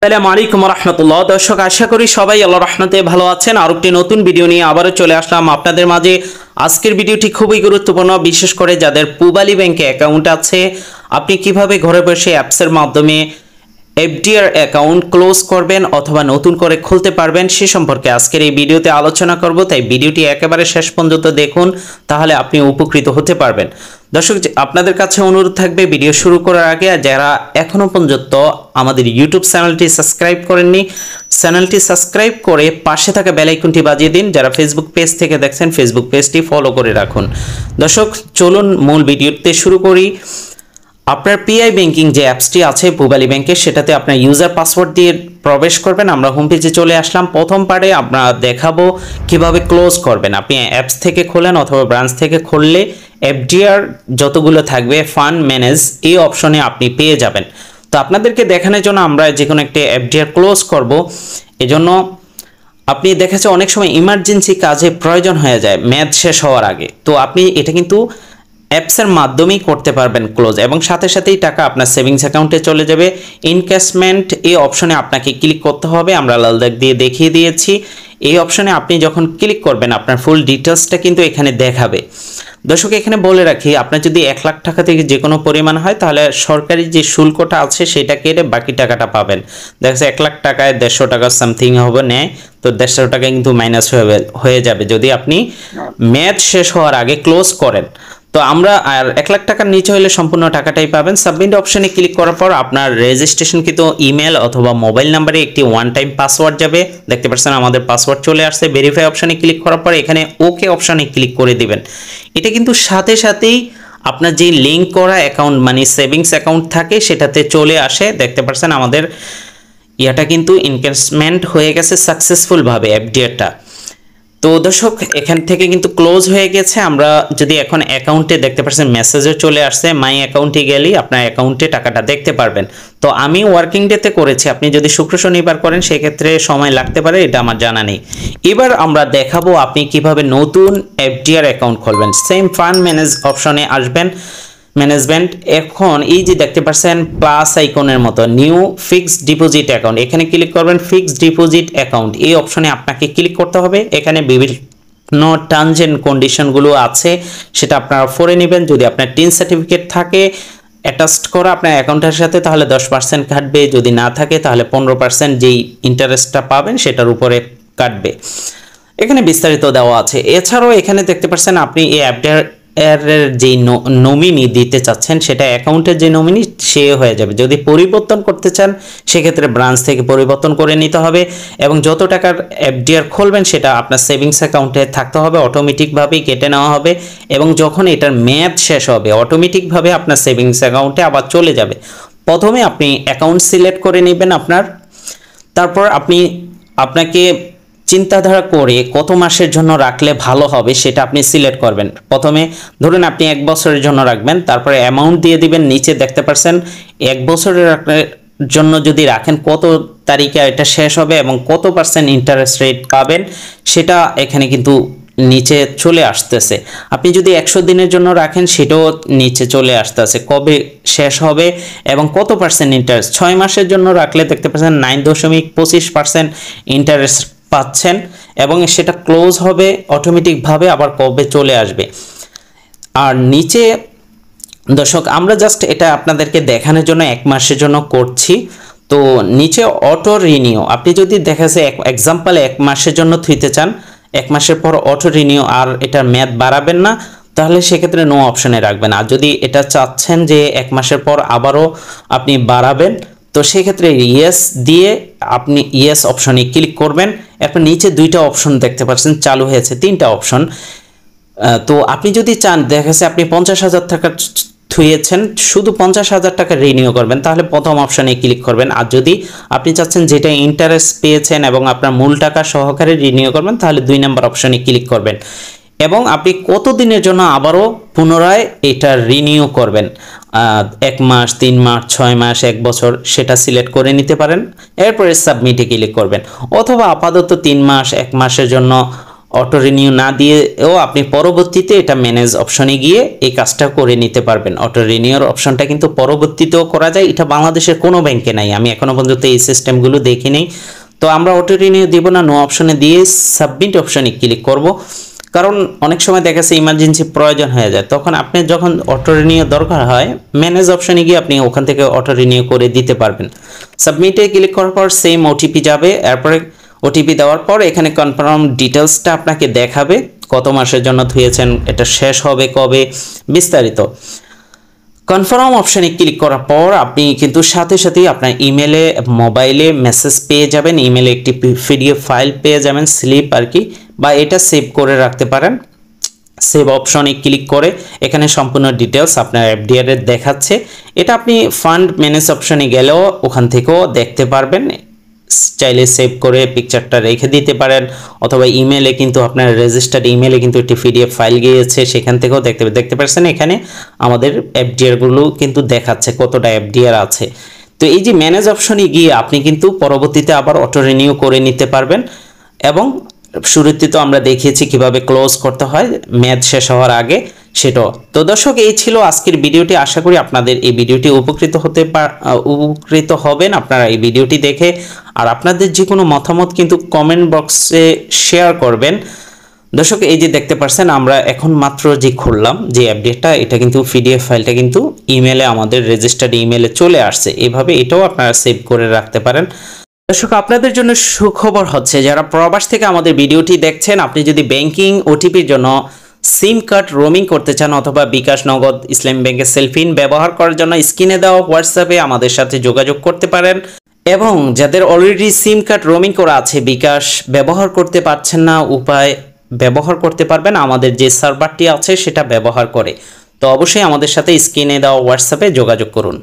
আসসালামু আলাইকুম রহমতুল্লাহ। দর্শক, আশা করি সবাই আল্লাহর রহমতে ভালো আছেন। আর একটি নতুন ভিডিও নিয়ে আবারও চলে আসলাম আপনাদের মাঝে। আজকের ভিডিওটি খুবই গুরুত্বপূর্ণ, বিশেষ করে যাদের পূবালী ব্যাংকে অ্যাকাউন্ট আছে। আপনি কিভাবে ঘরে বসে অ্যাপসের মাধ্যমে এফডিআর অ্যাকাউন্ট ক্লোজ করবেন অথবা নতুন করে খুলতে পারবেন সে সম্পর্কে আজকের এই ভিডিওতে আলোচনা করব। তাই ভিডিওটি একেবারে শেষ পর্যন্ত দেখুন, তাহলে আপনি উপকৃত হতে পারবেন। দর্শক, আপনাদের কাছে অনুরোধ থাকবে ভিডিও শুরু করার আগে যারা এখনো পর্যন্ত আমাদের ইউটিউব চ্যানেলটি সাবস্ক্রাইব করেননি, চ্যানেলটি সাবস্ক্রাইব করে পাশে থাকা বেল আইকনটি বাজিয়ে দিন। যারা ফেসবুক পেজ থেকে দেখছেন ফেসবুক পেজটি ফলো করে রাখুন। দর্শক, চলুন মূল ভিডিওতে শুরু করি। আপনার পিআই ব্যাংকিং যে অ্যাপসটি আছে পূবালী ব্যাংকের, সেটাতে আপনার ইউজার পাসওয়ার্ড দিয়ে প্রবেশ করবেন। আমরা হোম পেজে চলে আসলাম। প্রথম পার্টে আমরা দেখাবো কিভাবে ক্লোজ করবেন। আপনি অ্যাপস থেকে খোলেন অথবা ব্রাঞ্চ থেকে খুললে এফডিআর যতগুলো থাকবে ফান্ড ম্যানেজ এই অপশনে আপনি পেয়ে যাবেন। তো আপনাদেরকে দেখানোর জন্য আমরা যে কোনো একটি এফডিআর ক্লোজ করব। এজন্য আপনি দেখেছে অনেক সময় ইমার্জেন্সি কাজে প্রয়োজন হয়ে যায় মেয়াদ শেষ হওয়ার আগে। তো আপনি এটা কিন্তু অ্যাপসের মাধ্যমেই করতে পারবেন ক্লোজ, এবং সাথে সাথেই টাকা আপনার সেভিংস অ্যাকাউন্টে চলে যাবে। ইনভেস্টমেন্ট এই অপশনে আপনাকে ক্লিক করতে হবে, আমরা লাল দাগ দিয়ে দেখিয়ে দিয়েছি। এই অপশনে আপনি যখন ক্লিক করবেন আপনার ফুল ডিটেলসটা কিন্তু এখানে দেখাবে। দর্শক, এখানে বলে রাখি, আপনার যদি 1 লাখ টাকা থেকে যে কোনো পরিমাণ হয় তাহলে সরকারি যে শুল্কটা আছে সেটা কেটে বাকি টাকাটা পাবেন। দেখা যাচ্ছে 1 লাখ টাকায় 150 টাকা সামথিং হবে নেয়, তো 150 টাকা কিন্তু মাইনাস হয়ে যাবে যদি আপনি মেয়াদ শেষ হওয়ার আগে ক্লোজ করেন। তো আমরা আর 1 লাখ টাকার নিচে হলে সম্পূর্ণ টাকাটাই পাবেন। সাবমিট অপশনে ক্লিক করার পর আপনার রেজিস্ট্রেশন কিন্তু ইমেল অথবা মোবাইল নাম্বারে একটি ওয়ান টাইম পাসওয়ার্ড যাবে। দেখতে পাচ্ছেন আমাদের পাসওয়ার্ড চলে আসছে। ভেরিফাই অপশনে ক্লিক করার পর এখানে ওকে অপশনে ক্লিক করে দিবেন। এটা কিন্তু সাথে সাথেই আপনার যে লিঙ্ক করা অ্যাকাউন্ট মানে সেভিংস অ্যাকাউন্ট থাকে সেটাতে চলে আসে। দেখতে পাচ্ছেন আমাদের ইয়াটা কিন্তু ইনভেস্টমেন্ট হয়ে গেছে সাকসেসফুলভাবে এফডিআরটা। তো দর্শক, এখান থেকে কিন্তু ক্লোজ হয়ে গেছে। আমরা যদি এখন অ্যাকাউন্টে দেখতে পাচ্ছেন মেসেজও চলে আসছে, মাই অ্যাকাউন্টে গেলেই আপনার অ্যাকাউন্টে টাকাটা দেখতে পারবেন। তো আমি ওয়ার্কিং ডেতে করেছি, আপনি যদি শুক্র শনিবার করেন সেক্ষেত্রে সময় লাগতে পারে, এটা আমার জানা নেই। এবার আমরা দেখাবো আপনি কিভাবে নতুন এফডিআর অ্যাকাউন্ট খুলবেন। সেম ফান্ড ম্যানেজ অপশনে আসবেন, ম্যানেজমেন্ট। এখন এই যে দেখতে পাচ্ছেন প্লাস আইকনের মতো নিউ ফিক্সড ডিপোজিট অ্যাকাউন্ট, এখানে ক্লিক করবেন। ফিক্সড ডিপোজিট অ্যাকাউন্ট এই অপশনে আপনাকে ক্লিক করতে হবে। এখানে বিভিন্ন টার্মস এন্ড কন্ডিশনগুলো আছে, সেটা আপনারা পড়ে নেবেন। যদি আপনার টিন সার্টিফিকেট থাকে অ্যাটাচড করা আপনার অ্যাকাউন্টের সাথে তাহলে 10% কাটবে, যদি না থাকে তাহলে 15% যেই ইন্টারেস্টটা পাবেন সেটার উপরে কাটবে। এখানে বিস্তারিত দেওয়া আছে। এছাড়াও এখানে দেখতে পাচ্ছেন আপনি এই অ্যাপটার এর যে নমিনি দিতে চাচ্ছেন সেটা অ্যাকাউন্টের যে নমিনি সে হয়ে যাবে। যদি পরিবর্তন করতে চান সেক্ষেত্রে ব্রাঞ্চ থেকে পরিবর্তন করে নিতে হবে, এবং যত টাকার এফডিআর খুলবেন সেটা আপনার সেভিংস অ্যাকাউন্টে থাকতে হবে, অটোমেটিকভাবেই কেটে নেওয়া হবে, এবং যখন এটার মেয়াদ শেষ হবে অটোমেটিকভাবে আপনার সেভিংস অ্যাকাউন্টে আবার চলে যাবে। প্রথমে আপনি অ্যাকাউন্ট সিলেক্ট করে নেবেন আপনার, তারপর আপনাকে চিন্তাধারা করে কত মাসের জন্য রাখলে ভালো হবে সেটা আপনি সিলেক্ট করবেন। প্রথমে ধরুন আপনি 1 বছরের জন্য রাখবেন, তারপরে অ্যামাউন্ট দিয়ে দিবেন। নিচে দেখতে পাচ্ছেন 1 বছরের জন্য যদি রাখেন কত তারিখে এটা শেষ হবে এবং কত % ইন্টারেস্ট রেট পাবেন সেটা এখানে কিন্তু নিচে চলে আসতেছে। আপনি যদি 100 দিনের জন্য রাখেন সেটাও নিচে চলে আসতেছে কবে শেষ হবে এবং কত % ইন্টারেস্ট। 6 মাসের জন্য রাখলে দেখতে পাচ্ছেন 9.25% ইন্টারেস্ট পাচ্ছেন, এবং সেটা ক্লোজ হবে অটোমেটিকভাবে আবার কবে চলে আসবে। আর নিচে দর্শক, আমরা জাস্ট এটা আপনাদেরকে দেখানোর জন্য 1 মাসের জন্য করছি। তো নিচে অটো রিনিউ, আপনি যদি দেখা যায় এক্সাম্পল 1 মাসের জন্য থুইতে চান, 1 মাসের পর অটো রিনিউ আর এটার মেয়াদ বাড়াবেন না, তাহলে সেক্ষেত্রে নো অপশনে রাখবেন। আর যদি এটা চাচ্ছেন যে 1 মাসের পর আবারও আপনি বাড়াবেন, তো সেক্ষেত্রে ইয়েস দিয়ে আপনি ইয়েস অপশনে ক্লিক করবেন। এরপর নিচে 2টা অপশন দেখতে পাচ্ছেন চালু হয়েছে, 3টা অপশন। তো আপনি যদি চান দেখা যাচ্ছে আপনি 50,000 টাকা থুয়েছেন, শুধু 50,000 টাকা রিনিউ করবেন, তাহলে প্রথম অপশনে ক্লিক করবেন। আর যদি আপনি চাচ্ছেন যেটা ইন্টারেস্ট পেয়েছেন এবং আপনার মূল টাকা সহকারে রিনিউ করবেন তাহলে 2 নম্বর অপশনে ক্লিক করবেন, এবং আপনি কত দিনের জন্য আবারও পুনরায় এটা রিনিউ করবেন, 1 মাস, 3 মাস, 6 মাস, 1 বছর, সেটা সিলেক্ট করে নিতে পারেন। এরপরে সাবমিটে ক্লিক করবেন, অথবা আপাতত 3 মাস, 1 মাসের জন্য অটো রিনিউ না দিয়েও আপনি পরবর্তীতে এটা ম্যানেজ অপশনে গিয়ে এই কাজটা করে নিতে পারবেন। অটো রিনিউর অপশনটা কিন্তু পরবর্তীতেও করা যায়, এটা বাংলাদেশের কোনো ব্যাংকে নাই, আমি এখনো পর্যন্ত এই সিস্টেমগুলো দেখিনি। তো আমরা অটো রিনিউ দিব না, নো অপশনে দিয়ে সাবমিট অপশনে ক্লিক করব। কারণ অনেক সময় দেখা যাচ্ছে ইমার্জেন্সি প্রয়োজন হয়ে যায়, তখন আপনি যখন অটো রিনিউ দরকার হয় ম্যানেজ অপশনে গিয়ে আপনি ওখান থেকে অটো রিনিউ করে দিতে পারবেন। সাবমিটে ক্লিক করার পর সেম ওটিপি যাবে, এরপরে ওটিপি দেওয়ার পর এখানে কনফার্ম ডিটেলসটা আপনাকে দেখাবে, কত মাসের জন্য ধুয়েছেন, এটা শেষ হবে কবে, বিস্তারিত। কনফার্ম অপশানে ক্লিক করার পর আপনি কিন্তু সাথে সাথেই আপনার ইমেলে মোবাইলে মেসেজ পেয়ে যাবেন, ইমেলে একটি পিডিএফ ফাইল পেয়ে যাবেন, স্লিপ আর কি, বা এটা সেভ করে রাখতে পারেন। সেভ অপশনে ক্লিক করে এখানে সম্পূর্ণ ডিটেলস আপনার এফডিআর এর দেখাচ্ছে, এটা আপনি ফান্ড ম্যানেজ অপশনে গেলেও ওখান থেকেও দেখতে পারবেন। চাইলে সেভ করে পিকচারটা রেখে দিতে পারেন, অথবা ইমেলে কিন্তু আপনার রেজিস্টার্ড ইমেলে কিন্তু একটি পিডিএফ ফাইল গিয়েছে, সেখান থেকেও দেখতে পাচ্ছেন। এখানে আমাদের এফডিআরগুলো কিন্তু দেখাচ্ছে কতটা এফডিআর আছে। তো এই যে ম্যানেজ অপশনে গিয়ে আপনি কিন্তু পরবর্তীতে আবার অটো রিনিউ করে নিতে পারবেন, এবং শুরুতে তো আমরা দেখিয়েছি কিভাবে ক্লোজ করতে হয় মেয়াদ শেষ হওয়ার আগে, সেটাও। তো দর্শক, এই ছিল আজকের ভিডিওটি, আশা করি আপনাদের এই ভিডিওটি উপকৃত হবেন আপনারা এই ভিডিওটি দেখে। আর আপনাদের যে কোনো মতামত কিন্তু কমেন্ট বক্সে শেয়ার করবেন। দর্শক, এই যে দেখতে পাচ্ছেন আমরা এখন মাত্র যে খুললাম যে আপডেটটা, এটা কিন্তু পিডিএফ ফাইলটা কিন্তু ইমেলে আমাদের রেজিস্টার্ড ইমেলে চলে আসছে, এভাবে এটাও আপনারা সেভ করে রাখতে পারেন। দর্শক, আপনাদের জন্য সুখবর হচ্ছে, যারা প্রবাস থেকে আমাদের ভিডিওটি দেখছেন, আপনি যদি ব্যাংকিং ওটিপির জন্য সিম কার্ড রোমিং করতে চান অথবা বিকাশ, নগদ, ইসলামী ব্যাংকের সেলফিন ব্যবহার করার জন্য স্ক্রিনে দেওয়া হোয়াটসঅ্যাপে আমাদের সাথে যোগাযোগ করতে পারেন। এবং যাদের অলরেডি সিম কার্ড রোমিং করা আছে, বিকাশ ব্যবহার করতে পারছেন না, উপায় ব্যবহার করতে পারবেন আমাদের যে সার্ভারটি আছে সেটা ব্যবহার করে। তো অবশ্যই আমাদের সাথে স্ক্রিনে দেওয়া হোয়াটসঅ্যাপে যোগাযোগ করুন।